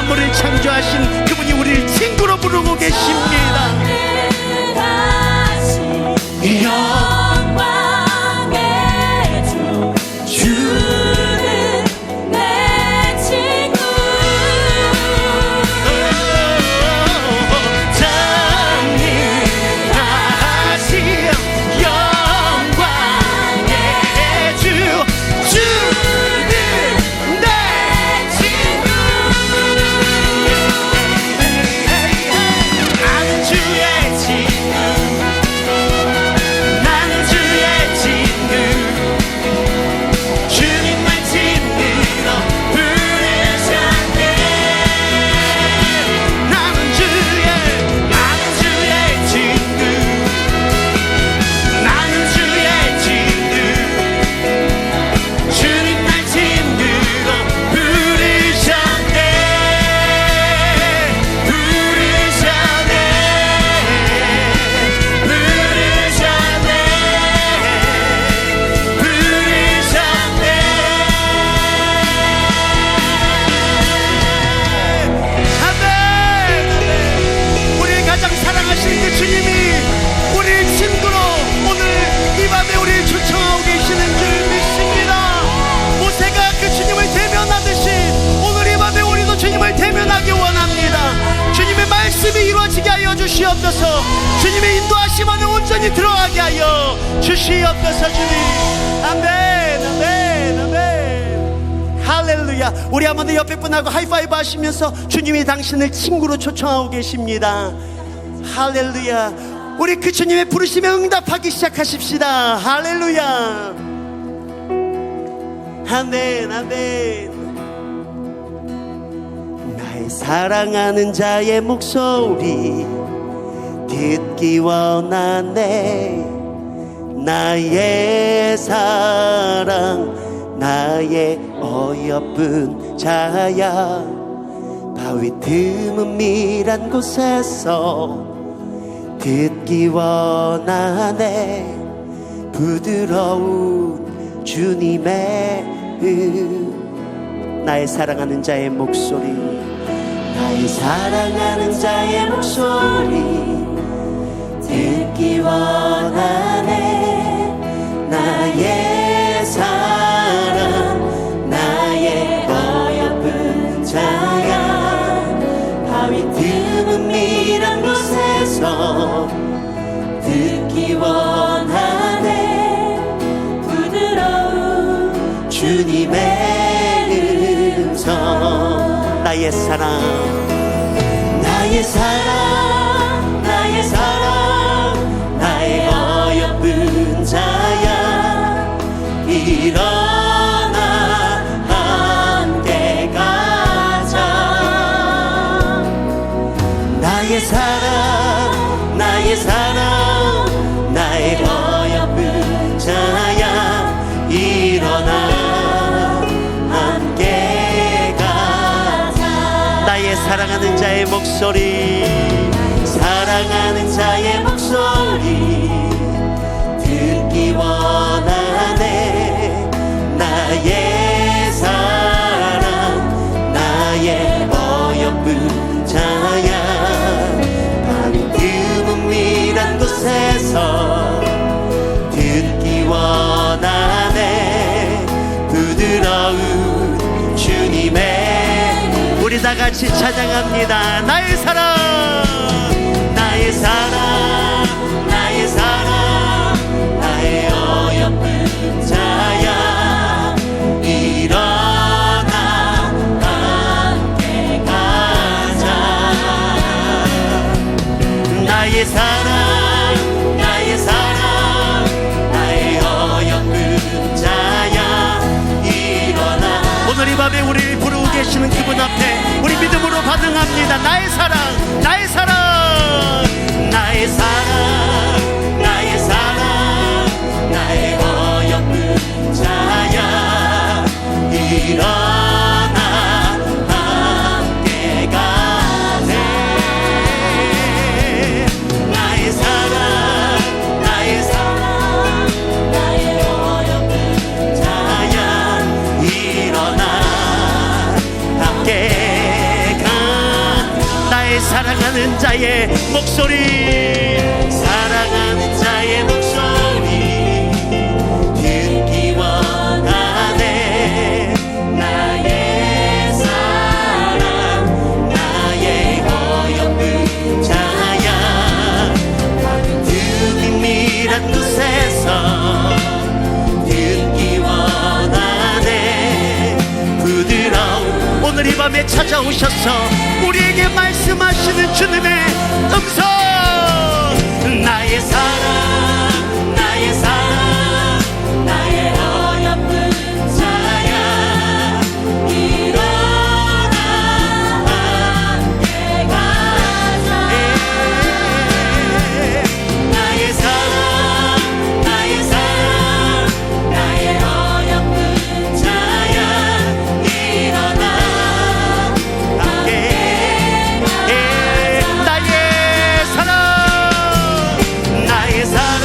만물을 창조하신 그분이 우리를 친구로 부르고 계십니다. 영광의 주 주는 내 친구 전능하신 영광의 주 주는 내 친구. 나는 주의 친구, 나는 주의 친구, 주님 날 친구로 부르셨네. 나는 주의 친구, 나는 주의 친구, 주님 날 친구로 부르셨네. 부르셨네. 아멘. 우리를 가장 사랑하시는 그 주님이 우리를 친구로 오늘 이 밤에 우리를 초청하고 계시는 줄 믿습니다. 모세가 그 주님을 대면하듯이 오늘 이 밤에 우리도 주님을 대면하기 원합니다. 주님의 말씀이 이루어지게 하여 주시옵소서. 주님의 인도하심 안에 온전히 들어가게 하여 주시옵소서. 주님. 아멘. 아멘. 아멘. 할렐루야. 우리 한번 더 옆에 분하고 하이파이브 하시면서 주님이 당신을 친구로 초청하고 계십니다. 할렐루야. 우리 그 주님의 부르심에 응답하기 시작하십시다. 할렐루야. 아멘. 아멘. 나의 사랑하는 자의 목소리 듣기 원하네. 나의 사랑, 나의 어여쁜 자야. 바위 드문 밀한 곳에서 듣기 원하네. 부드러운 주님의 나의 사랑하는 자의 목소리, 나의 사랑하는 자의 목소리 듣기 원하네. 나의 사랑, 나의 어여쁜 자야. 바위 드문 밀한 곳에서 듣기 원하네. 부드러운 주님의 음성. 나의 사랑, 나의 사랑, 나의 사랑, 나의 어여쁜 자야. 일어나 함께 가자. 나의 사랑, 나의 사랑, 나의 어여쁜 자야. 일어나 함께 가자. 나의 사랑하는 자의 목소리, 사랑하는 자의 목소리 듣기 원하네. 나의 사랑, 나의 어여쁜 자야. 바위 드문 밀한 곳에서 듣기 원하네. 부드러운 주님의, 우리 다 같이 찬양합니다. 나의 사랑, 나의 사랑, 나의 사랑, 나의 어여쁜 자야. 일어나 함께 가자. 나의 사랑, 나의 사랑, 나의 어여쁜 자야. 일어나. 오늘 이 밤에 우리를 부르고 계시는 그분 앞에 우리 믿음으로 반응합니다. 나의 사랑, 나의 사랑, 나의 사랑, 나의 사랑, 나의 어여쁜 자. 사랑하는 자의 목소리, 사랑하는 자의 목소리 듣기 원하네. 나의 사랑, 나의 어여쁜 자야, 은밀한 곳에서 듣기 원하네. 부드러운 오늘 이 밤에 찾아오셔서 우리에게 말씀하시는 주님의 음성. 나의 사랑, 나의 사랑, 나의 어여쁜 자야, 일어나 함께 가자. 나의 사랑, 나의 사랑, 나의 어여쁜 자야, 일어나 함께 나의 사랑, 나의 사랑,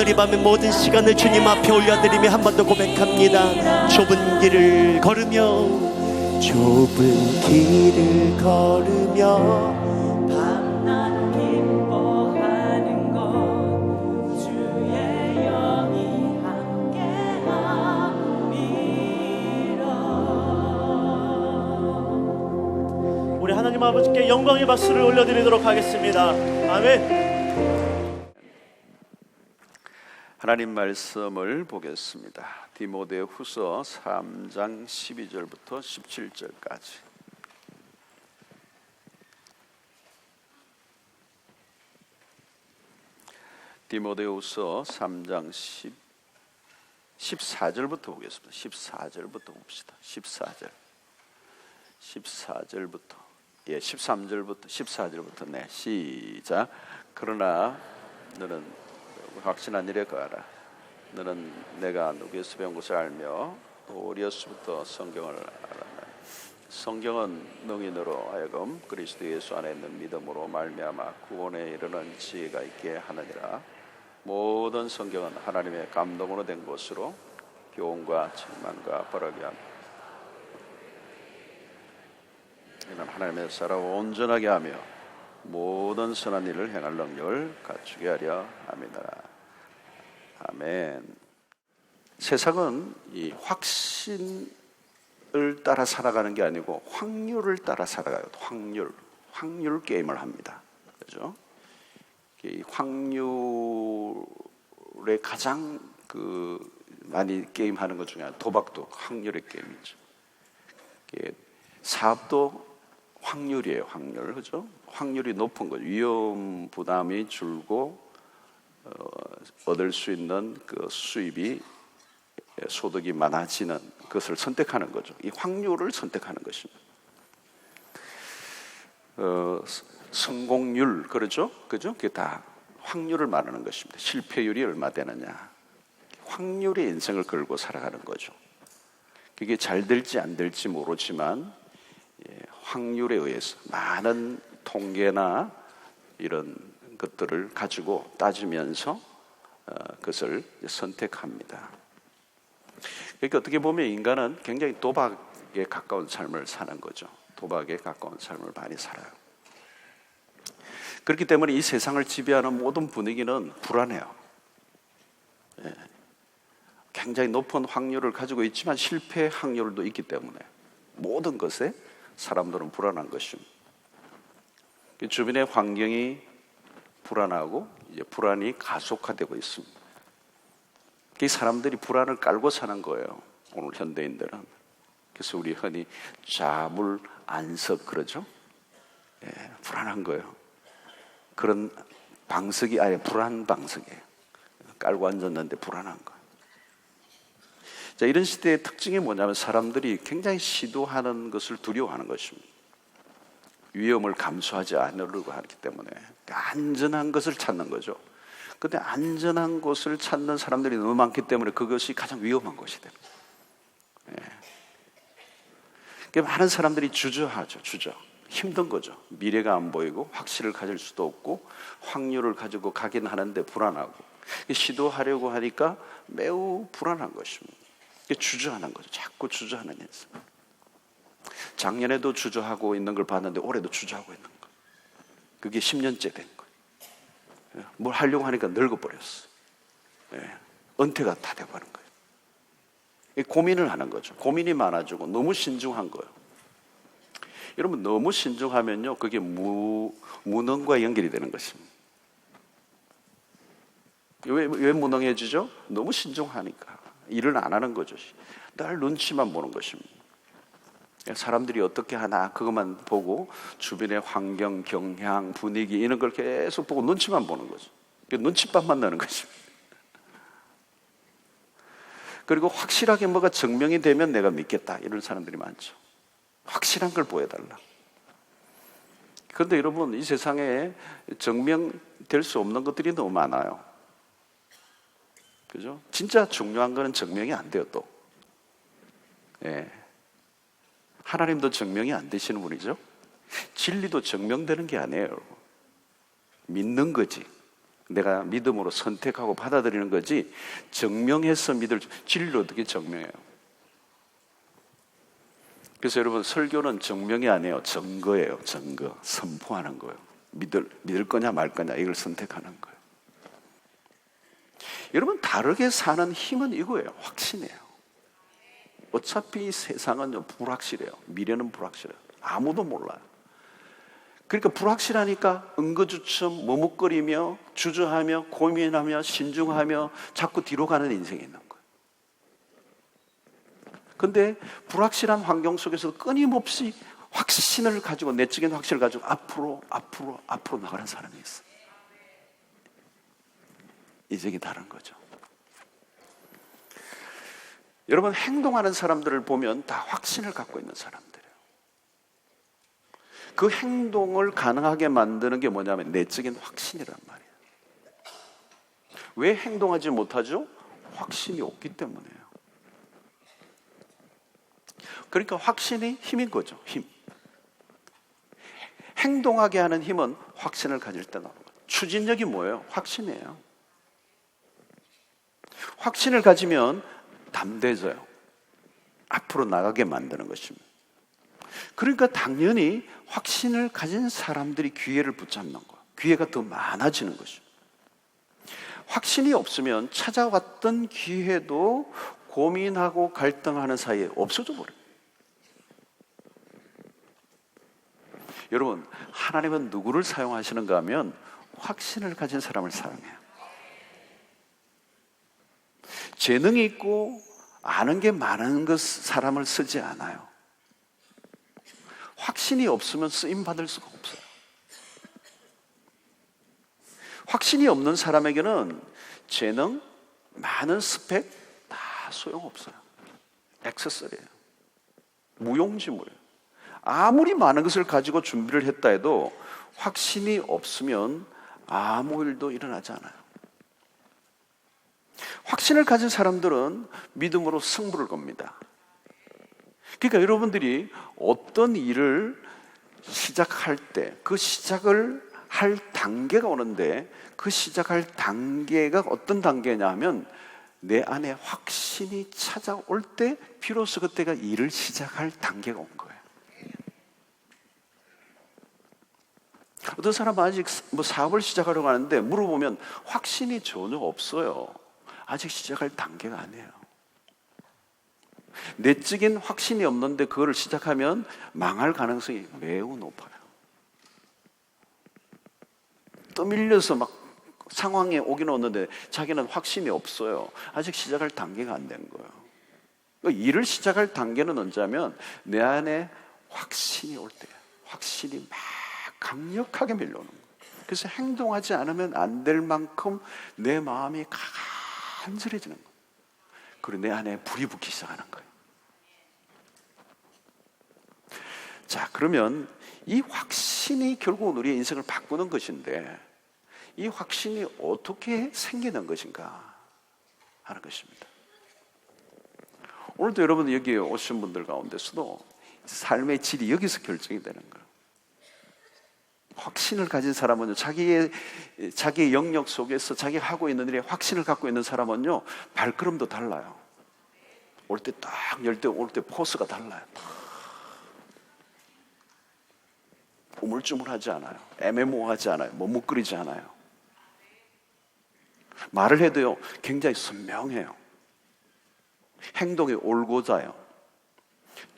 오늘 이 밤의 모든 시간을 주님 앞에 올려드리며 한 번 더 고백합니다. 좁은 길을 걸으며 밤낮 기뻐하는 것 주의 영이 함께하리라. 우리 하나님 아버지께 영광의 박수를 올려드리도록 하겠습니다. 아멘. 하나님 말씀을 보겠습니다. 디모데후서 3장 12절부터 17절까지. 디모데후서 3장 14절부터 보겠습니다. 14절부터 봅시다. 14절부터 13절부터 네, 시작. 그러나 너는 확신한 일에 거하라. 너는 내가 누구에서 배운 것을 알며 또 어려서부터 성경을 알았나. 성경은 능인으로 하여금 그리스도 예수 안에 있는 믿음으로 말미암아 구원에 이르는 지혜가 있게 하느니라. 모든 성경은 하나님의 감동으로 된 것으로 교훈과 책망과 바르게 하며 이는 하나님의 사람 온전하게 하며 모든 선한 일을 행할 능력을 갖추게 하려 함이라. 아멘. 세상은 이 확신을 따라 살아가는 게 아니고 확률을 따라 살아가요. 확률 게임을 합니다. 그렇죠? 이 확률에 가장 많이 게임하는 것 중에 하나, 도박도 확률의 게임이죠. 사업도 확률이에요. 확률, 그죠? 확률이 높은 거죠. 위험 부담이 줄고 얻을 수 있는 그 수입이 소득이 많아지는 것을 선택하는 거죠. 이 확률을 선택하는 것입니다. 성공률, 그렇죠? 그죠? 그게 다 확률을 말하는 것입니다. 실패율이 얼마 되느냐. 확률의 인생을 걸고 살아가는 거죠. 그게 잘 될지 안 될지 모르지만 확률에 의해서 많은 통계나 이런 것들을 가지고 따지면서 그것을 선택합니다. 그러니까 어떻게 보면 인간은 굉장히 도박에 가까운 삶을 사는 거죠. 도박에 가까운 삶을 많이 살아요. 그렇기 때문에 이 세상을 지배하는 모든 분위기는 불안해요. 굉장히 높은 확률을 가지고 있지만 실패 확률도 있기 때문에 모든 것에 사람들은 불안한 것입니다. 주변의 환경이 불안하고 이제 불안이 가속화되고 있습니다. 사람들이 불안을 깔고 사는 거예요. 오늘 현대인들은. 그래서 우리 흔히 좌물안석 그러죠. 불안한 거예요. 그런 방석이 아니라 불안 방석이에요. 깔고 앉았는데 불안한 거예요. 자, 이런 시대의 특징이 뭐냐면 사람들이 굉장히 시도하는 것을 두려워하는 것입니다. 위험을 감수하지 않으려고 하기 때문에 안전한 것을 찾는 거죠. 그런데 안전한 곳을 찾는 사람들이 너무 많기 때문에 그것이 가장 위험한 것이 됩니다. 많은 사람들이 주저하죠. 힘든 거죠. 미래가 안 보이고 확신을 가질 수도 없고 확률을 가지고 가긴 하는데 불안하고 시도하려고 하니까 매우 불안한 것입니다. 주저하는 거죠. 자꾸 주저하는 인생. 작년에도 주저하고 있는 걸 봤는데 올해도 주저하고 있는 거예요. 그게 10년째 된 거예요. 뭘 하려고 하니까 늙어버렸어. 은퇴가 다 돼버린 거예요. 고민을 하는 거죠. 고민이 많아지고 너무 신중한 거예요. 여러분 너무 신중하면요 그게 무능과 연결이 되는 것입니다. 왜 무능해지죠? 너무 신중하니까 일을 안 하는 거죠. 늘 눈치만 보는 것입니다. 사람들이 어떻게 하나 그것만 보고 주변의 환경, 경향, 분위기 이런 걸 계속 보고 눈치만 보는 거죠. 눈치밥만 나는 것입니다. 그리고 확실하게 뭐가 증명이 되면 내가 믿겠다 이런 사람들이 많죠. 확실한 걸 보여달라. 그런데 여러분 이 세상에 증명될 수 없는 것들이 너무 많아요. 그죠? 진짜 중요한 거는 증명이 안 돼요 또. 하나님도 증명이 안 되시는 분이죠. 진리도 증명되는 게 아니에요. 여러분. 믿는 거지. 내가 믿음으로 선택하고 받아들이는 거지, 증명해서 믿을, 진리를 어떻게 증명해요? 그래서 여러분, 설교는 증명이 아니에요. 증거예요. 증거. 선포하는 거예요. 믿을 거냐 말 거냐 이걸 선택하는 거예요. 여러분, 다르게 사는 힘은 이거예요. 확신이에요. 어차피 세상은 불확실해요. 미래는 불확실해요. 아무도 몰라요. 그러니까 불확실하니까 응거주춤 머뭇거리며 주저하며 고민하며 신중하며 자꾸 뒤로 가는 인생이 있는 거예요. 근데 불확실한 환경 속에서 끊임없이 확신을 가지고, 내적인 확신을 가지고 앞으로 나가는 사람이 있어요. 인생이 다른 거죠. 여러분, 행동하는 사람들을 보면 다 확신을 갖고 있는 사람들이에요. 그 행동을 가능하게 만드는 게 뭐냐면 내적인 확신이란 말이에요. 왜 행동하지 못하죠? 확신이 없기 때문이에요. 그러니까 확신이 힘인 거죠. 힘. 행동하게 하는 힘은 확신을 가질 때 나오는 거예요. 추진력이 뭐예요? 확신이에요. 확신을 가지면 담대해져요. 앞으로 나가게 만드는 것입니다. 그러니까 당연히 확신을 가진 사람들이 기회를 붙잡는 거예요. 기회가 더 많아지는 것입니다. 확신이 없으면 찾아왔던 기회도 고민하고 갈등하는 사이에 없어져 버려요. 여러분, 하나님은 누구를 사용하시는가 하면 확신을 가진 사람을 사용해요. 재능이 있고 아는 게 많은 사람을 쓰지 않아요. 확신이 없으면 쓰임 받을 수가 없어요. 확신이 없는 사람에게는 재능, 많은 스펙 다 소용없어요. 액세서리예요. 무용지물이에요. 아무리 많은 것을 가지고 준비를 했다 해도 확신이 없으면 아무 일도 일어나지 않아요. 확신을 가진 사람들은 믿음으로 승부를 겁니다. 그러니까 여러분들이 어떤 일을 시작할 때 그 시작을 할 단계가 오는데, 그 시작할 단계가 어떤 단계냐 하면 내 안에 확신이 찾아올 때 비로소 그때가 일을 시작할 단계가 온 거예요. 어떤 사람은 아직 사업을 시작하려고 하는데 물어보면 확신이 전혀 없어요. 아직 시작할 단계가 아니에요. 내적인 확신이 없는데 그거를 시작하면 망할 가능성이 매우 높아요. 떠밀려서 막 상황에 오긴 오는데 자기는 확신이 없어요. 아직 시작할 단계가 안 된 거예요. 일을 시작할 단계는 언제냐면 내 안에 확신이 올 때예요. 확신이 막 강력하게 밀려오는 거예요. 그래서 행동하지 않으면 안 될 만큼 내 마음이 간절해지는 거예요. 그리고 내 안에 불이 붙기 시작하는 거예요. 자, 그러면 이 확신이 결국은 우리의 인생을 바꾸는 것인데, 이 확신이 어떻게 생기는 것인가 하는 것입니다. 오늘도 여러분 여기 오신 분들 가운데서도 삶의 질이 여기서 결정이 되는 거예요. 확신을 가진 사람은요, 자기의 영역 속에서 자기가 하고 있는 일에 확신을 갖고 있는 사람은요, 발걸음도 달라요. 올 때 딱 열 때 올 때 포스가 달라요. 우물쭈물하지 않아요. 애매모호하지 않아요. 머뭇거리지 않아요. 말을 해도요, 굉장히 선명해요. 행동이 올고자요.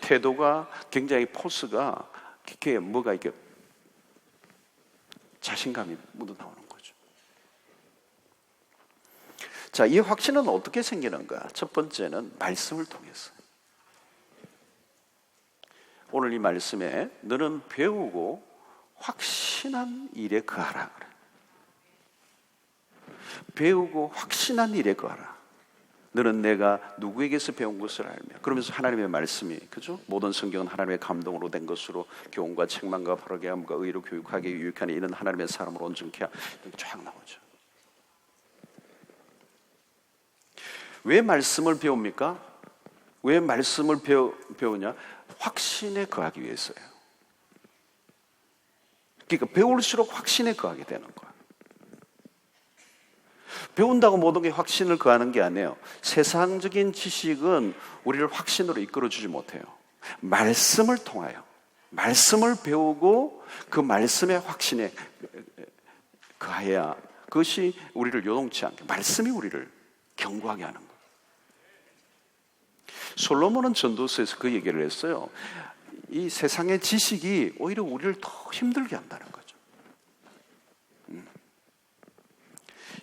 태도가 굉장히 포스가 이렇게 뭐가 이렇게 자신감이 묻어나오는 거죠. 자, 이 확신은 어떻게 생기는가? 첫 번째는 말씀을 통해서. 오늘 이 말씀에 너는 배우고 확신한 일에 거하라 그래. 배우고 확신한 일에 거하라. 너는 내가 누구에게서 배운 것을 알며. 그러면서 하나님의 말씀이, 그죠? 모든 성경은 하나님의 감동으로 된 것으로 교훈과 책망과 바르게 함과 의로 교육하게 유익하니 이는 하나님의 사람으로 온전케 하라. 이렇게 쫙 나오죠. 왜 말씀을 배웁니까? 왜 말씀을 배우냐? 확신에 거하기 위해서예요. 그러니까 배울수록 확신에 거하게 되는 거야. 배운다고 모든 게 확신을 거하는 게 아니에요. 세상적인 지식은 우리를 확신으로 이끌어주지 못해요. 말씀을 통하여, 말씀을 배우고 그 말씀의 확신에 거해야 그것이 우리를 요동치 않게, 말씀이 우리를 견고하게 하는 거예요. 솔로몬은 전도서에서 그 얘기를 했어요. 이 세상의 지식이 오히려 우리를 더 힘들게 한다는 거죠.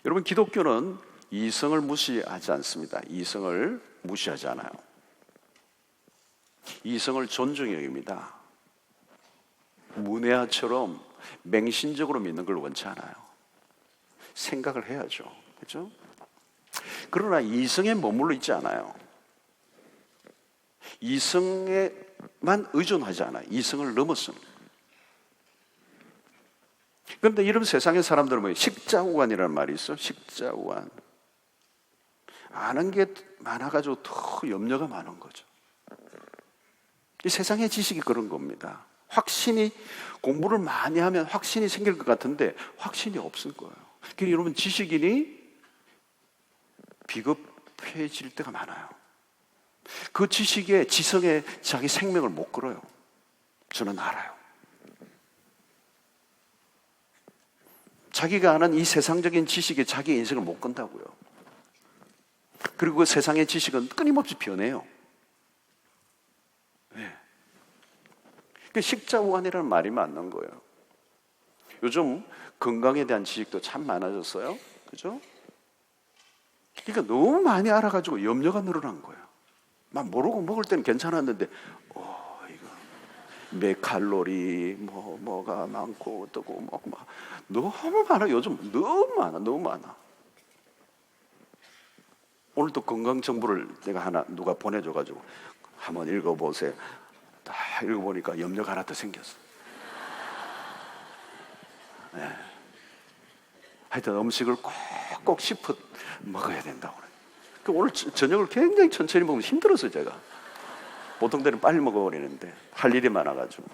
여러분, 기독교는 이성을 무시하지 않습니다. 이성을 무시하지 않아요. 이성을 존중히 여깁니다. 문혜아처럼 맹신적으로 믿는 걸 원치 않아요. 생각을 해야죠. 그렇죠? 그러나 이성에 머물러 있지 않아요. 이성에만 의존하지 않아요. 이성을 넘었습니다. 그런데 이런 세상의 사람들은 뭐예요? 식자우간이라는 말이 있어요. 식자우간. 아는 게 많아가지고 더 염려가 많은 거죠. 이 세상의 지식이 그런 겁니다. 확신이, 공부를 많이 하면 확신이 생길 것 같은데 확신이 없을 거예요. 그러니까 여러분, 지식인이 비겁해질 때가 많아요. 그 지식에, 지성에 자기 생명을 못 걸어요. 저는 알아요. 자기가 아는 이 세상적인 지식에 자기 인생을 못 건다고요. 그리고 그 세상의 지식은 끊임없이 변해요. 네. 그 식자우간이라는 말이 맞는 거예요. 요즘 건강에 대한 지식도 참 많아졌어요. 그죠? 그러니까 너무 많이 알아가지고 염려가 늘어난 거예요. 막 모르고 먹을 때는 괜찮았는데, 이거 몇 칼로리, 뭐가 많고 어떠고, 막 너무 많아. 요즘 너무 많아. 오늘도 건강 정보를 내가 누가 보내줘가지고 한번 읽어보세요. 딱 읽어보니까 염려가 하나 더 생겼어. 네. 하여튼 음식을 꼭 씹어 먹어야 된다고 그래요. 오늘 저녁을 굉장히 천천히 먹으면 힘들었어요, 제가. 보통 때는 빨리 먹어버리는데 할 일이 많아가지고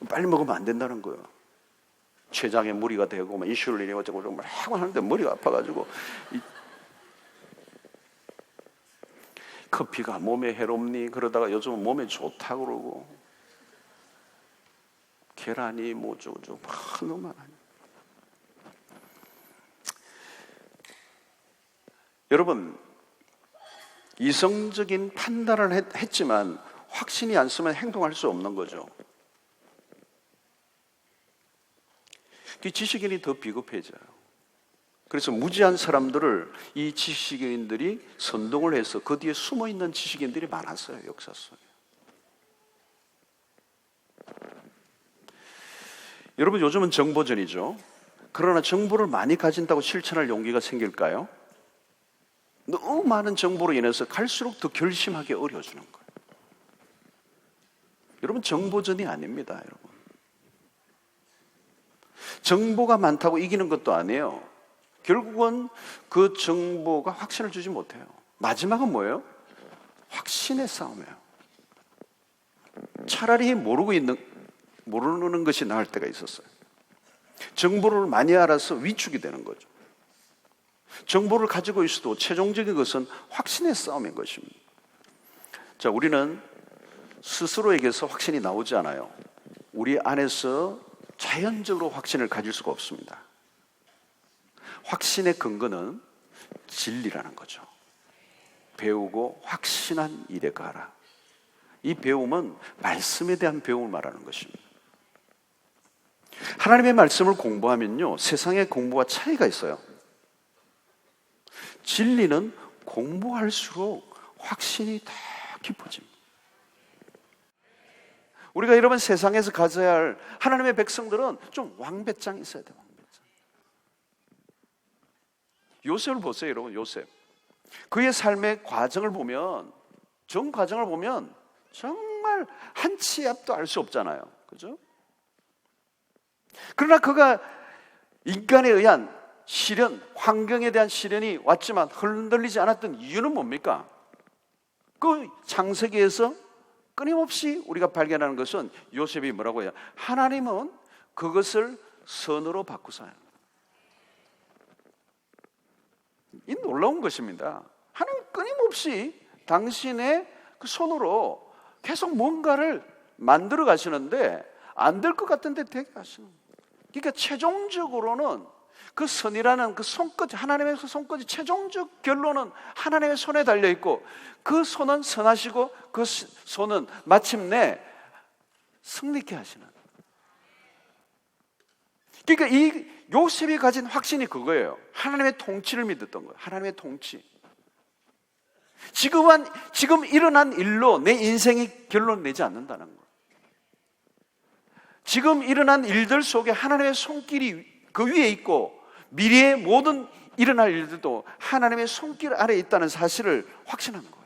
빨리 먹으면 안 된다는 거예요. 췌장에 무리가 되고 막 인슐린이 어쩌고 저쩌고 막 하는데 머리가 아파가지고 커피가 몸에 해롭니? 그러다가 요즘은 몸에 좋다고 그러고 계란이 뭐 어쩌고 너무 많아요. 여러분, 이성적인 판단을 했지만 확신이 안 쓰면 행동할 수 없는 거죠. 지식인이 더 비겁해져요. 그래서 무지한 사람들을 이 지식인들이 선동을 해서 그 뒤에 숨어있는 지식인들이 많았어요, 역사 속에. 여러분, 요즘은 정보전이죠. 그러나 정보를 많이 가진다고 실천할 용기가 생길까요? 너무 많은 정보로 인해서 갈수록 더 결심하기 어려워지는 거예요. 여러분, 정보전이 아닙니다, 여러분. 정보가 많다고 이기는 것도 아니에요. 결국은 그 정보가 확신을 주지 못해요. 마지막은 뭐예요? 확신의 싸움이에요. 차라리 모르는 것이 나을 때가 있었어요. 정보를 많이 알아서 위축이 되는 거죠. 정보를 가지고 있어도 최종적인 것은 확신의 싸움인 것입니다. 자, 우리는 스스로에게서 확신이 나오지 않아요. 우리 안에서 자연적으로 확신을 가질 수가 없습니다. 확신의 근거는 진리라는 거죠. 배우고 확신한 일에 가라. 이 배움은 말씀에 대한 배움을 말하는 것입니다. 하나님의 말씀을 공부하면요, 세상의 공부와 차이가 있어요. 진리는 공부할수록 확신이 더 깊어집니다. 우리가 여러분 세상에서 가져야 할 하나님의 백성들은 좀 왕배짱이 있어야 돼요. 왕배짱. 요셉을 보세요, 여러분. 요셉. 그의 삶의 과정을 보면, 전 과정을 보면 정말 한 치 앞도 알 수 없잖아요. 그죠? 그러나 그가 인간에 의한 시련, 환경에 대한 시련이 왔지만 흔들리지 않았던 이유는 뭡니까? 그 창세기에서 끊임없이 우리가 발견하는 것은 요셉이 뭐라고 해요? 하나님은 그것을 선으로 바꾸사요. 놀라운 것입니다. 하나님 끊임없이 당신의 그 손으로 계속 뭔가를 만들어 가시는데 안 될 것 같은데 되게 하시는 거예요. 그러니까 최종적으로는 그 선이라는 그 손끝, 하나님의 그 손끝이 최종적 결론은 하나님의 손에 달려 있고, 그 손은 선하시고 그 손은 마침내 승리케 하시는. 그러니까 이 요셉이 가진 확신이 그거예요. 하나님의 통치를 믿었던 거예요. 하나님의 통치. 지금 일어난 일로 내 인생이 결론 내지 않는다는 거예요. 지금 일어난 일들 속에 하나님의 손길이 그 위에 있고, 미래의 모든 일어날 일들도 하나님의 손길 아래에 있다는 사실을 확신하는 거예요.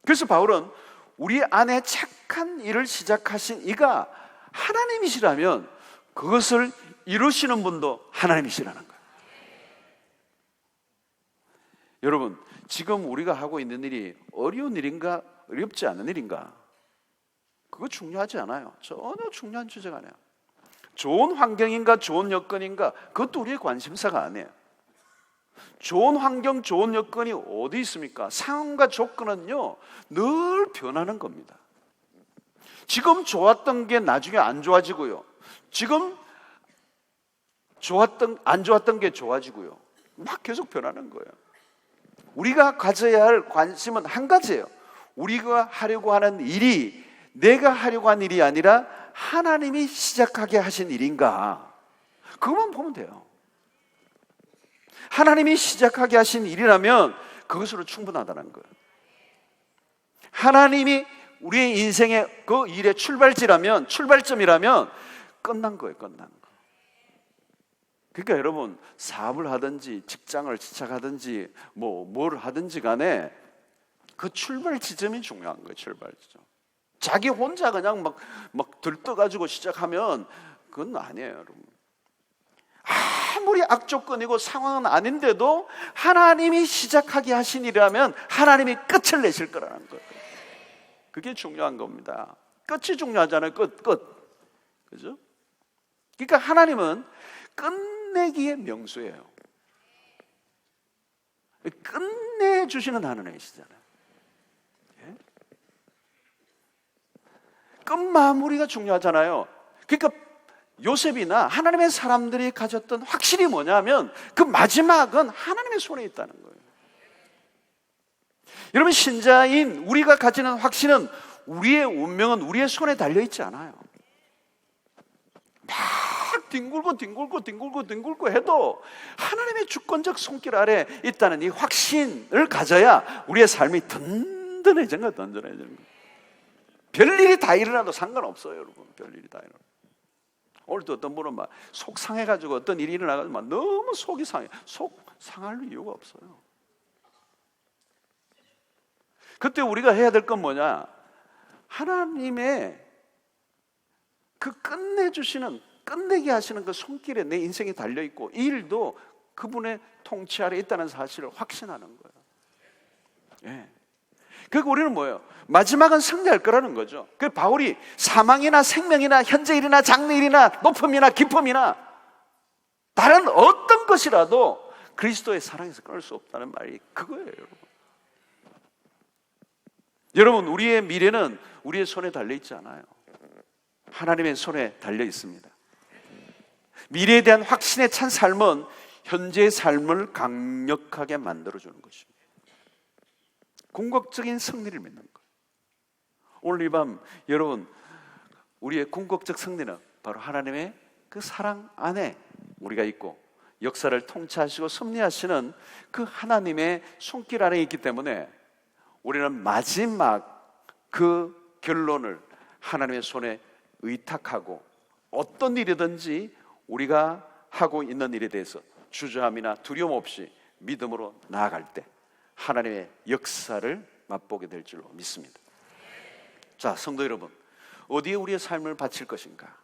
그래서 바울은 우리 안에 착한 일을 시작하신 이가 하나님이시라면 그것을 이루시는 분도 하나님이시라는 거예요. 여러분, 지금 우리가 하고 있는 일이 어려운 일인가, 어렵지 않은 일인가? 그거 중요하지 않아요. 전혀 중요한 주제가 아니에요. 좋은 환경인가, 좋은 여건인가, 그것도 우리의 관심사가 아니에요. 좋은 환경, 좋은 여건이 어디 있습니까? 상황과 조건은요, 늘 변하는 겁니다. 지금 좋았던 게 나중에 안 좋아지고요. 지금 안 좋았던 게 좋아지고요. 막 계속 변하는 거예요. 우리가 가져야 할 관심은 한 가지예요. 우리가 하려고 하는 일이 내가 하려고 한 일이 아니라 하나님이 시작하게 하신 일인가? 그것만 보면 돼요. 하나님이 시작하게 하신 일이라면 그것으로 충분하다는 거예요. 하나님이 우리의 인생의 그 일의 출발점이라면 끝난 거예요. 끝난 거. 그러니까 여러분, 사업을 하든지 직장을 시작하든지 뭘 하든지 간에 그 출발 지점이 중요한 거예요. 출발 지점. 자기 혼자 그냥 막 들떠가지고 시작하면 그건 아니에요, 여러분. 아무리 악조건이고 상황은 아닌데도 하나님이 시작하게 하신 일이라면 하나님이 끝을 내실 거라는 거예요. 그게 중요한 겁니다. 끝이 중요하잖아요. 끝. 그죠? 그러니까 하나님은 끝내기의 명수예요. 끝내주시는 하나님이시잖아요. 예? 끝마무리가 중요하잖아요. 그러니까 요셉이나 하나님의 사람들이 가졌던 확신이 뭐냐면 그 마지막은 하나님의 손에 있다는 거예요. 여러분, 신자인 우리가 가지는 확신은 우리의 운명은 우리의 손에 달려있지 않아요. 막 뒹굴고 해도 하나님의 주권적 손길 아래 있다는 이 확신을 가져야 우리의 삶이 든든해지는 거예요. 별일이 다 일어나도 상관없어요, 여러분. 별일이 다 일어나. 오늘도 어떤 분은 막 속 상해가지고 어떤 일이 일어나가지고 막 너무 속이 상해. 속 상할 이유가 없어요. 그때 우리가 해야 될 건 뭐냐? 하나님의 그 끝내게 하시는 그 손길에 내 인생이 달려있고 이 일도 그분의 통치 아래 있다는 사실을 확신하는 거예요. 예. 그리고 우리는 뭐예요? 마지막은 승리할 거라는 거죠. 그 바울이 사망이나 생명이나 현재 일이나 장래 일이나 높음이나 기쁨이나 다른 어떤 것이라도 그리스도의 사랑에서 끊을 수 없다는 말이 그거예요, 여러분. 여러분, 우리의 미래는 우리의 손에 달려있지 않아요. 하나님의 손에 달려 있습니다. 미래에 대한 확신에 찬 삶은 현재의 삶을 강력하게 만들어주는 것입니다. 궁극적인 승리를 맺는 거예요. 오늘 이 밤 여러분, 우리의 궁극적 승리는 바로 하나님의 그 사랑 안에 우리가 있고 역사를 통치하시고 섭리하시는 그 하나님의 손길 안에 있기 때문에 우리는 마지막 그 결론을 하나님의 손에 의탁하고 어떤 일이든지 우리가 하고 있는 일에 대해서 주저함이나 두려움 없이 믿음으로 나아갈 때 하나님의 역사를 맛보게 될 줄로 믿습니다. 자, 성도 여러분, 어디에 우리의 삶을 바칠 것인가?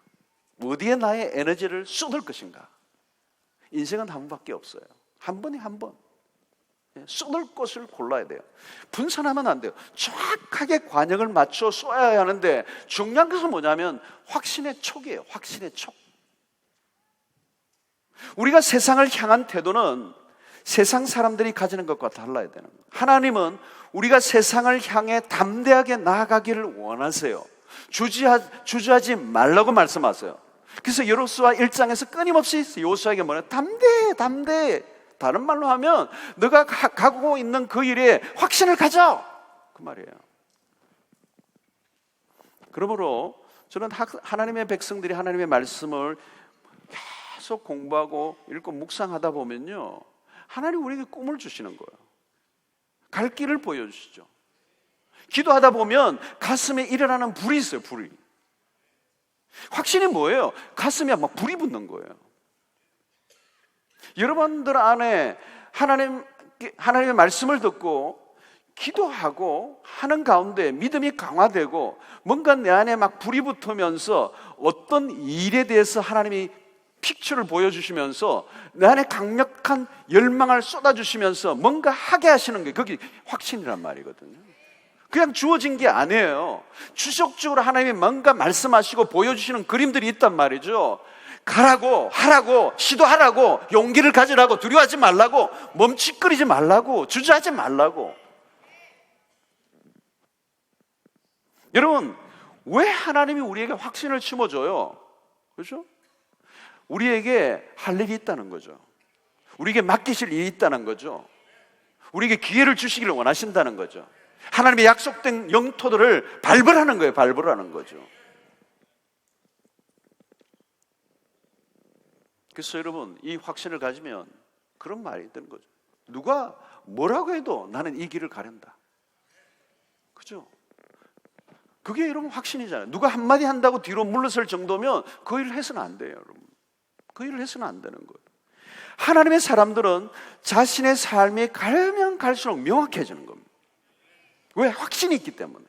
어디에 나의 에너지를 쏟을 것인가? 인생은 한 번밖에 없어요. 한 번에 한 번. 쏟을 곳을 골라야 돼요. 분산하면 안 돼요. 정확하게 관역을 맞춰 쏘아야 하는데 중요한 것은 뭐냐면 확신의 촉이에요. 확신의 촉. 우리가 세상을 향한 태도는 세상 사람들이 가지는 것과 달라야 되는 거예요. 하나님은 우리가 세상을 향해 담대하게 나아가기를 원하세요. 주저하지 말라고 말씀하세요. 그래서 여호수아 1장에서 끊임없이 여호수아에게 뭐냐? 담대해. 다른 말로 하면 너가 가고 있는 그 일에 확신을 가져, 그 말이에요. 그러므로 저는 하나님의 백성들이 하나님의 말씀을 계속 공부하고 읽고 묵상하다 보면요, 하나님 우리에게 꿈을 주시는 거예요. 갈 길을 보여주시죠. 기도하다 보면 가슴에 일어나는 불이 있어요. 불이. 확신이 뭐예요? 가슴에 막 불이 붙는 거예요. 여러분들 안에 하나님의 말씀을 듣고 기도하고 하는 가운데 믿음이 강화되고 뭔가 내 안에 막 불이 붙으면서 어떤 일에 대해서 하나님이 픽처를 보여주시면서 내 안에 강력한 열망을 쏟아주시면서 뭔가 하게 하시는 게 그게 확신이란 말이거든요. 그냥 주어진 게 아니에요. 추적적으로 하나님이 뭔가 말씀하시고 보여주시는 그림들이 있단 말이죠. 가라고, 하라고, 시도하라고, 용기를 가지라고, 두려워하지 말라고, 멈칫거리지 말라고, 주저하지 말라고. 여러분, 왜 하나님이 우리에게 확신을 심어줘요? 그렇죠? 우리에게 할 일이 있다는 거죠. 우리에게 맡기실 일이 있다는 거죠. 우리에게 기회를 주시기를 원하신다는 거죠. 하나님의 약속된 영토들을 발굴하는 거예요. 발굴하는 거죠. 그래서 여러분, 이 확신을 가지면 그런 말이 되는 거죠. 누가 뭐라고 해도 나는 이 길을 가련다. 그죠? 그게 여러분 확신이잖아요. 누가 한마디 한다고 뒤로 물러설 정도면 그 일을 해서는 안 돼요, 여러분. 그 일을 해서는 안 되는 거예요. 하나님의 사람들은 자신의 삶이 가면 갈수록 명확해지는 겁니다. 왜? 확신이 있기 때문에.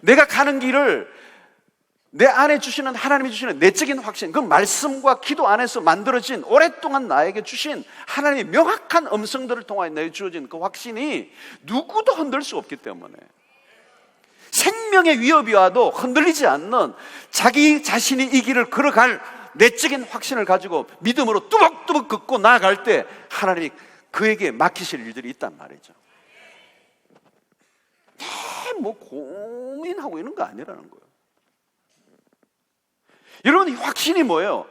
내가 가는 길을 내 안에 주시는 하나님이 주시는 내적인 확신, 그 말씀과 기도 안에서 만들어진 오랫동안 나에게 주신 하나님의 명확한 음성들을 통하여 내게 주어진 그 확신이 누구도 흔들 수 없기 때문에 생명의 위협이 와도 흔들리지 않는 자기 자신이 이 길을 걸어갈 내적인 확신을 가지고 믿음으로 뚜벅뚜벅 긋고 나아갈 때 하나님이 그에게 맡기실 일들이 있단 말이죠. 뭐 고민하고 있는 거 아니라는 거예요. 여러분, 이 확신이 뭐예요?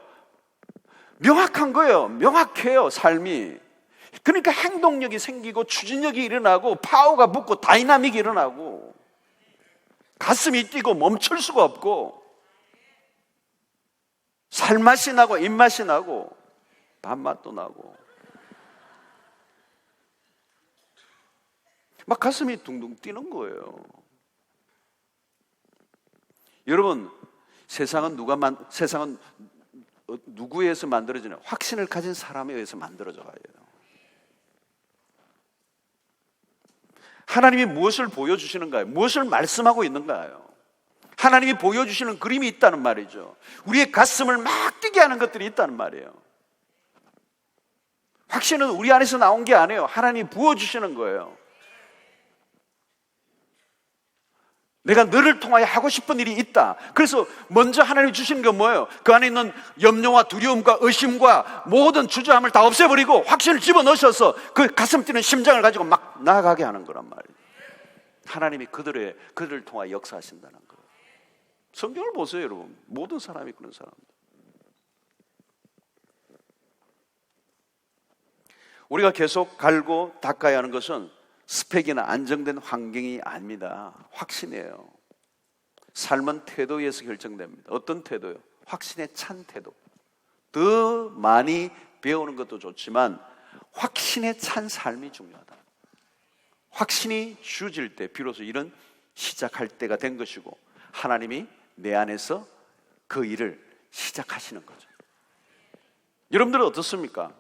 명확한 거예요. 명확해요, 삶이. 그러니까 행동력이 생기고 추진력이 일어나고 파워가 붙고 다이나믹이 일어나고 가슴이 뛰고 멈출 수가 없고 살맛이 나고 입맛이 나고 밥맛도 나고 막 가슴이 둥둥 뛰는 거예요. 여러분, 세상은 누구에 의해서 만들어지냐? 확신을 가진 사람에 의해서 만들어져야 해요. 하나님이 무엇을 보여주시는가요? 무엇을 말씀하고 있는가요? 하나님이 보여주시는 그림이 있다는 말이죠. 우리의 가슴을 막 뛰게 하는 것들이 있다는 말이에요. 확신은 우리 안에서 나온 게 아니에요. 하나님이 부어주시는 거예요. 내가 너를 통하여 하고 싶은 일이 있다. 그래서 먼저 하나님이 주시는 게 뭐예요? 그 안에 있는 염려와 두려움과 의심과 모든 주저함을 다 없애버리고 확신을 집어넣으셔서 그 가슴 뛰는 심장을 가지고 막 나아가게 하는 거란 말이에요. 하나님이 그들을 통하여 역사하신다는 거예요. 성경을 보세요, 여러분. 모든 사람이 그런 사람들. 우리가 계속 갈고 닦아야 하는 것은 스펙이나 안정된 환경이 아닙니다. 확신이에요. 삶은 태도에서 결정됩니다. 어떤 태도요? 확신에 찬 태도. 더 많이 배우는 것도 좋지만 확신에 찬 삶이 중요하다. 확신이 주어질 때 비로소 일은 시작할 때가 된 것이고 하나님이 내 안에서 그 일을 시작하시는 거죠. 여러분들은 어떻습니까?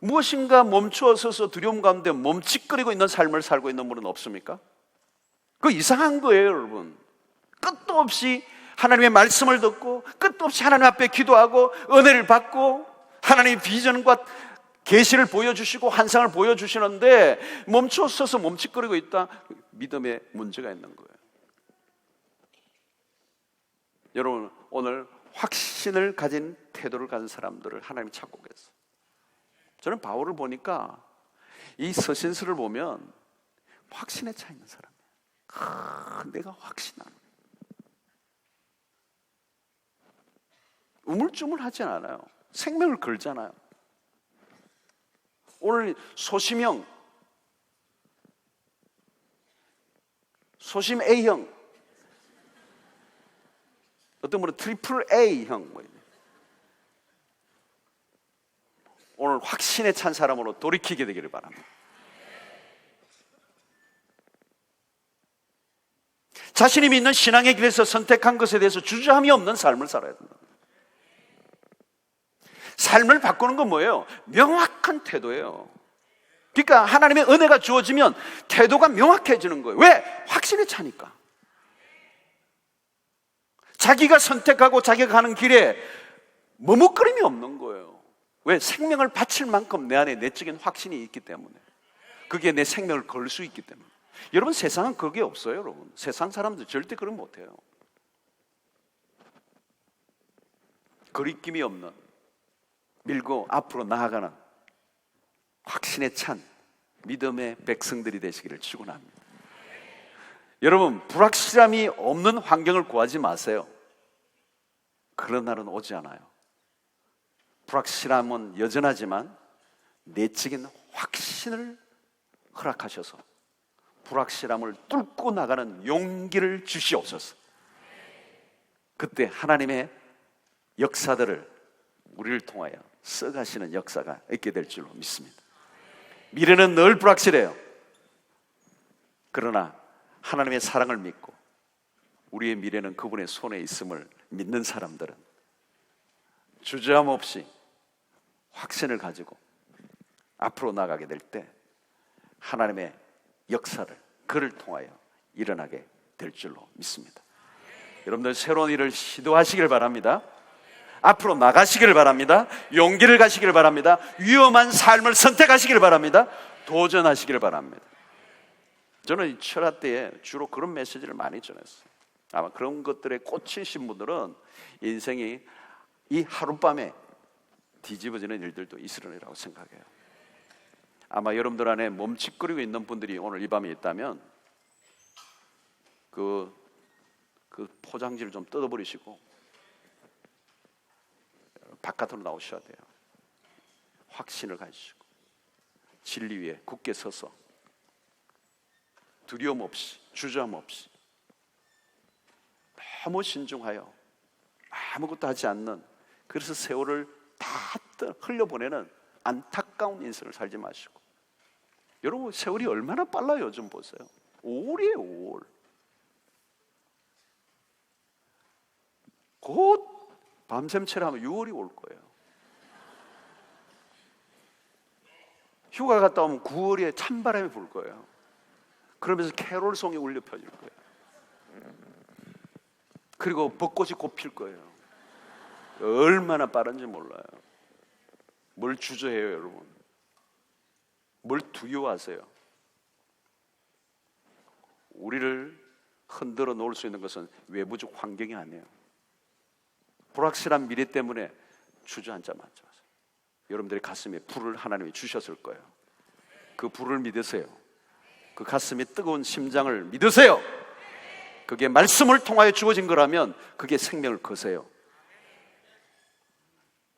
무엇인가 멈추어 서서 두려움 가운데 멈칫거리고 있는 삶을 살고 있는 분은 없습니까? 그거 이상한 거예요, 여러분. 끝도 없이 하나님의 말씀을 듣고 끝도 없이 하나님 앞에 기도하고 은혜를 받고 하나님의 비전과 계시를 보여주시고 환상을 보여주시는데 멈추어 서서 멈칫거리고 있다. 믿음에 문제가 있는 거예요. 여러분, 오늘 확신을 가진 태도를 가진 사람들을 하나님이 찾고 계세요. 저는 바울을 보니까 이 서신서를 보면 확신에 차 있는 사람이에요. 내가 확신하는, 우물쭈물하지 않아요. 생명을 걸잖아요. 오늘 소심형, 소심 A형, 어떤 분은 트리플 A형, 오늘 확신에 찬 사람으로 돌이키게 되기를 바랍니다. 자신이 믿는 신앙의 길에서 선택한 것에 대해서 주저함이 없는 삶을 살아야 된다. 삶을 바꾸는 건 뭐예요? 명확한 태도예요. 그러니까 하나님의 은혜가 주어지면 태도가 명확해지는 거예요. 왜? 확신에 차니까. 자기가 선택하고 자기가 가는 길에 머뭇거림이 없는 거예요. 왜? 생명을 바칠 만큼 내 안에 내적인 확신이 있기 때문에. 그게 내 생명을 걸 수 있기 때문에. 여러분, 세상은 그게 없어요. 여러분, 세상 사람들 절대 그런 못해요. 거리낌이 없는, 밀고 앞으로 나아가는 확신에 찬 믿음의 백성들이 되시기를 축원합니다. 여러분, 불확실함이 없는 환경을 구하지 마세요. 그런 날은 오지 않아요. 불확실함은 여전하지만 내적인 확신을 허락하셔서 불확실함을 뚫고 나가는 용기를 주시옵소서. 그때 하나님의 역사들을 우리를 통하여 써가시는 역사가 있게 될 줄로 믿습니다. 미래는 늘 불확실해요. 그러나 하나님의 사랑을 믿고 우리의 미래는 그분의 손에 있음을 믿는 사람들은 주저함 없이 확신을 가지고 앞으로 나가게 될 때 하나님의 역사를 그를 통하여 일어나게 될 줄로 믿습니다. 여러분들 새로운 일을 시도하시길 바랍니다. 앞으로 나가시길 바랍니다. 용기를 가시길 바랍니다. 위험한 삶을 선택하시길 바랍니다. 도전하시길 바랍니다. 저는 이 철학 때에 주로 그런 메시지를 많이 전했어요. 아마 그런 것들에 꽂히신 분들은 인생이 이 하룻밤에 뒤집어지는 일들도 있으리라고 생각해요. 아마 여러분들 안에 멈칫거리고 있는 분들이 오늘 이 밤에 있다면 그 포장지를 좀 뜯어버리시고 바깥으로 나오셔야 돼요. 확신을 가지시고 진리 위에 굳게 서서 두려움 없이 주저함 없이 너무 신중하여 아무것도 하지 않는, 그래서 세월을 다 흘려보내는 안타까운 인생을 살지 마시고. 여러분, 세월이 얼마나 빨라요. 좀 보세요. 5월이에요 5월. 곧 밤샘채를 하면 6월이 올 거예요. 휴가 갔다 오면 9월에 찬바람이 불 거예요. 그러면서 캐롤송이 울려 펴질 거예요. 그리고 벚꽃이 곧 필 거예요. 얼마나 빠른지 몰라요. 뭘 주저해요, 여러분? 뭘 두려워하세요? 우리를 흔들어 놓을 수 있는 것은 외부적 환경이 아니에요. 불확실한 미래 때문에 주저앉지 마세요. 여러분들의 가슴에 불을 하나님이 주셨을 거예요. 그 불을 믿으세요. 그 가슴이 뜨거운 심장을 믿으세요. 그게 말씀을 통하여 주어진 거라면 그게 생명을 거세요.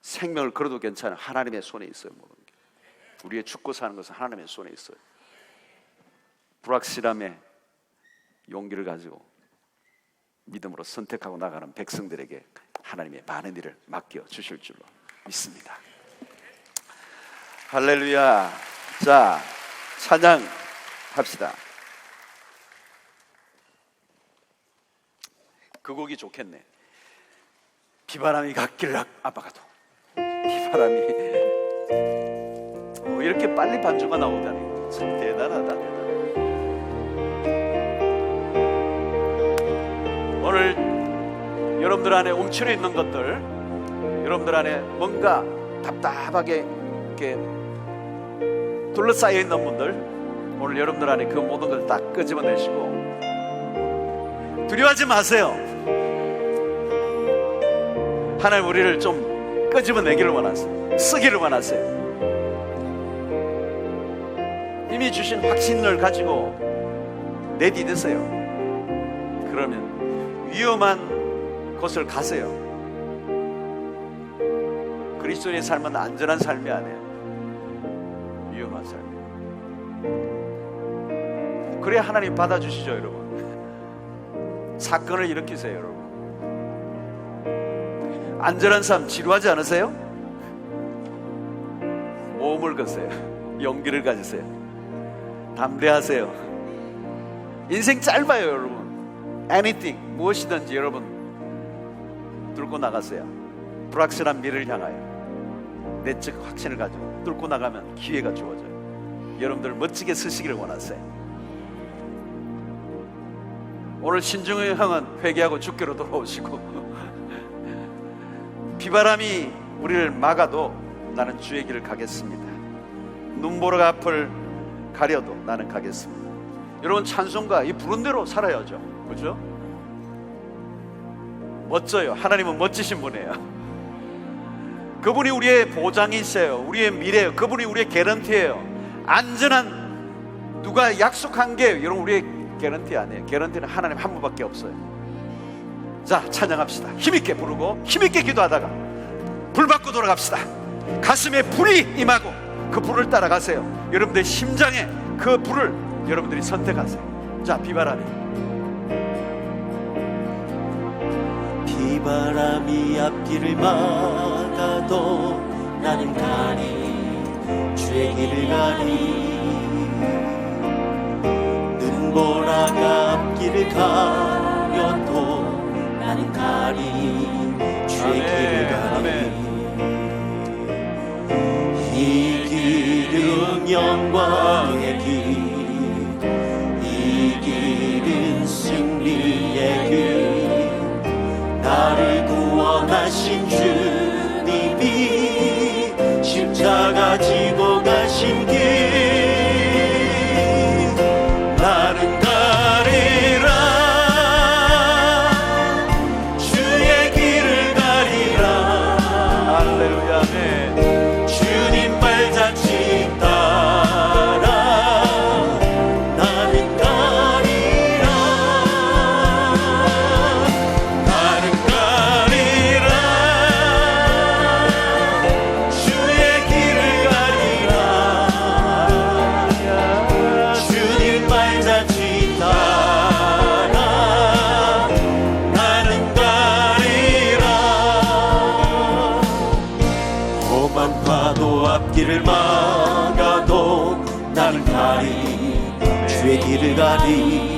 생명을 걸어도 괜찮아요. 하나님의 손에 있어요. 모든 게. 우리의 죽고 사는 것은 하나님의 손에 있어요. 불확실함에 용기를 가지고 믿음으로 선택하고 나가는 백성들에게 하나님의 많은 일을 맡겨 주실 줄로 믿습니다. 할렐루야. 자, 찬양합시다. 그 곡이 좋겠네. 비바람이 갔길래 아빠가도 비바람이 이렇게 빨리 반주가 나오다니 참 대단하다. 오늘 여러분들 안에 움츠려 있는 것들, 여러분들 안에 뭔가 답답하게 이렇게 둘러싸여 있는 분들, 오늘 여러분들 안에 그 모든 걸 다 끄집어내시고 두려워하지 마세요. 하나님 우리를 좀 끄집어내기를 원하세요. 쓰기를 원하세요. 주님이 주신 확신을 가지고 내디드세요. 그러면 위험한 곳을 가세요. 그리스도의 삶은 안전한 삶이 아니에요. 위험한 삶이에요. 그래야 하나님 받아주시죠, 여러분. 사건을 일으키세요, 여러분. 안전한 삶 지루하지 않으세요? 모험을 거세요. 용기를 가지세요. 담대하세요. 인생 짧아요, 여러분. anything, 무엇이든지 여러분 뚫고 나가세요. 불확실한 미래를 향하여 내적 확신을 가지고 뚫고 나가면 기회가 주어져요. 여러분들 멋지게 서시기를 원하세요. 오늘 신중의 형은 회개하고 주께로 돌아오시고 비바람이 우리를 막아도 나는 주의 길을 가겠습니다. 눈보라가 앞을 가려도 나는 가겠습니다. 여러분, 찬송가 이 부른 대로 살아야죠. 그죠? 멋져요. 하나님은 멋지신 분이에요. 그분이 우리의 보장이세요. 우리의 미래예요. 그분이 우리의 개런티예요. 안전한, 누가 약속한 게 여러분 우리의 개런티 아니에요. 개런티는 하나님 한 분밖에 없어요. 자, 찬양합시다. 힘있게 부르고 힘있게 기도하다가 불 받고 돌아갑시다. 가슴에 불이 임하고 그 불을 따라가세요. 여러분들의 심장에 그 불을 여러분들이 선택하세요. 자, 비바람이 앞길을 막아도 나는 가리 주의 길을 가리 눈보라가 앞길을 가려도 나는 가리 주의 길을 가리 이 길은 영광의 길 이 길은 승리의 길 나를 구원하신 주님이 십자가 지고 가신 길 나는 가리라 주의 길을 가리라 할렐루야. 아멘. 주님 발자취 따라 나는 가리라 나는 가리라 주의 길을 가리라 주님 발자취 따라 나는 가리라 험한 파도 앞길을 막아도 나는 가리 주의 길을 가리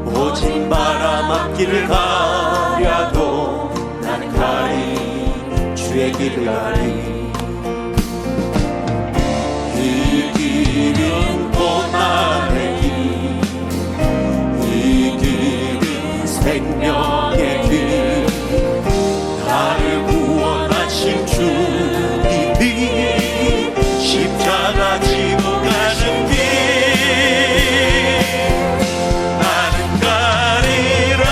모진 바람 앞길을 가려도 나는 가리 주의 길을 가리 이 길은 고난의 길 이 길은 생명의 길 나를 구원하신 주님이 십자가 지고 가는 길 나는 가리라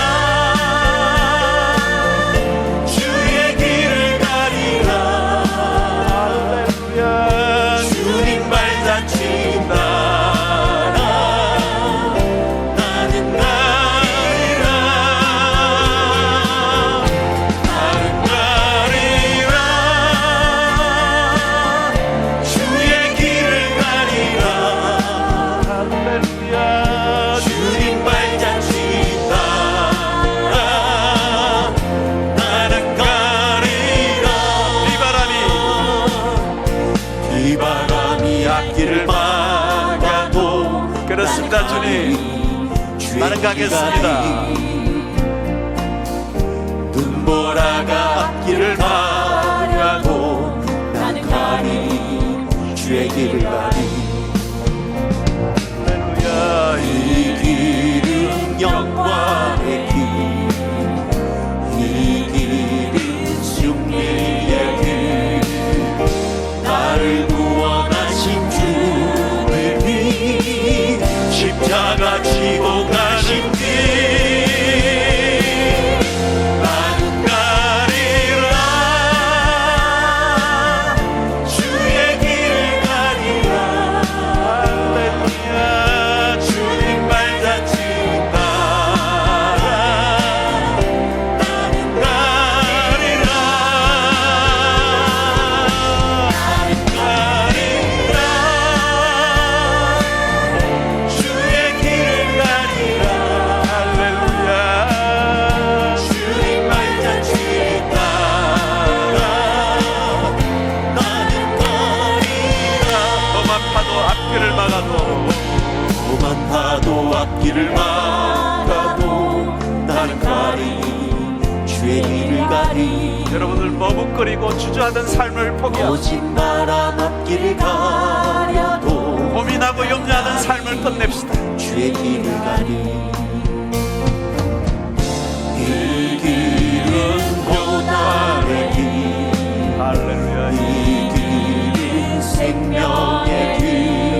주의 길을 가리라 주님 발자취 따라 나는 가리라 나는 가리라 주의 길을 가리라 주님 발자취 따라 나는 가리라 비바람이 앞길을 막아도 그렇습니다, 주님. 나는 가겠습니다. 눈보라가 앞길을 가려도 나는 가리 주의 길을 가리 이 길은 영광의 길 이 길은 승리의 길 나를 구원하신 주님이 십자가 지고 가신 길 나는 가리라 주의 길을 가리라 머뭇거리고 주저하던 삶을 포기하고 거짓말한 앞길을 가려도 고민하고 염려하던 삶을 끝냅시다. 주의 길을 가리 이 길은 고난의 길 할렐루야. 이 길은 생명의 길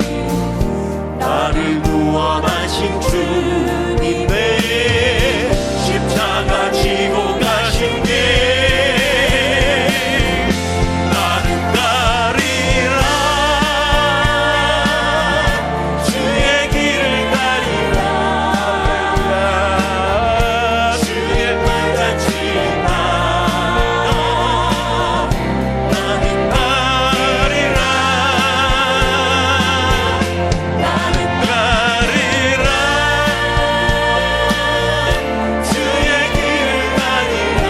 나를 구원하신 주님의 십자가 지고 가신 길 나는 가리라 주의 길을 가리라 주의 말같이 나는 가리라 나는 가리라 주의 길을 가리라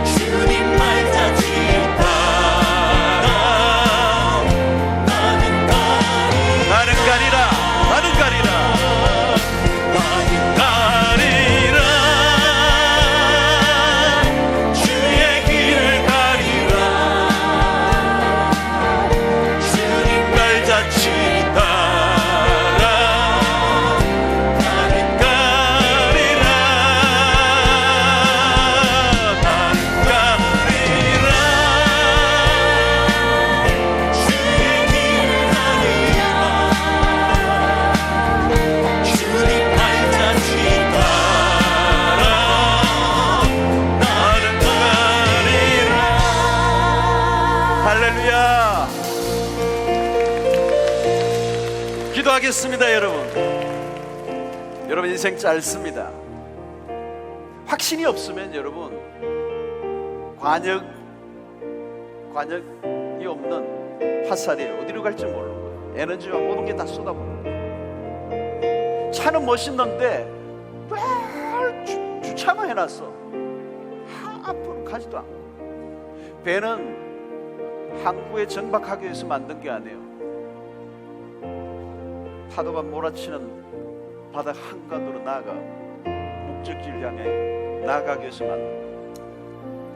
주님 말같이 나는 가리라 나는 가리라. 나는 가리라. 나는 가리라 주의 길을 가리라 주님 말같이 따라 나는 가리라 나는 가리라 주의 길을 가리라 주님 말같이 따라 나는 가리라 할렐루야. 기도하겠습니다. 여러분 인생 짧습니다. 확신이 없으면 여러분 관역이 없는 화살이에요. 어디로 갈지 모르는 거예요. 에너지와 모든 게 다 쏟아부는 거예요. 차는 멋있는데 왜 주차만 해놨어? 앞으로 가지도 않고. 배는 항구에 정박하기 위해서 만든 게 아니에요. 파도가 몰아치는 바다 한가운데로 나아가 목적지를 향해 나아가기 위해서 만든 거예요.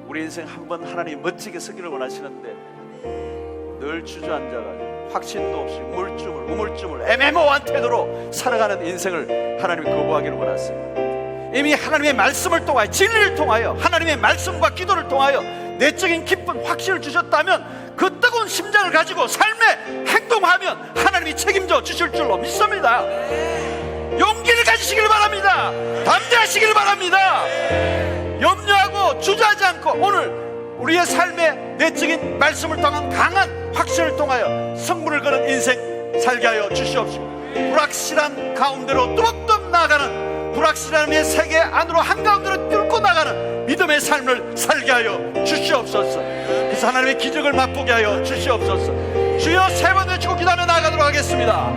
우리 인생 한번 하나님 멋지게 서기를 원하시는데 늘 주저앉아가지고 확신도 없이 우물쭈물 애매모호한 태도로 살아가는 인생을 하나님이 거부하기를 원하세요. 이미 하나님의 말씀을 통하여 진리를 통하여 하나님의 말씀과 기도를 통하여 내적인 기쁜 확신을 주셨다면 그 뜨거운 심장을 가지고 삶에 행동하면 하나님이 책임져 주실 줄로 믿습니다. 용기를 가지시길 바랍니다. 담대하시길 바랍니다. 염려하고 주저하지 않고 오늘 우리의 삶에 내적인 말씀을 통한 강한 확신을 통하여 성문을 거는 인생 살게 하여 주시옵시고 불확실한 가운데로 뚜벅뚜벅 나아가는 불확실함의 세계 안으로 한가운데로 뚫고 나가는 믿음의 삶을 살게 하여 주시옵소서. 그래서 하나님의 기적을 맛보게 하여 주시옵소서. 주여 세 번 외치고 기도하며 나아가도록 하겠습니다.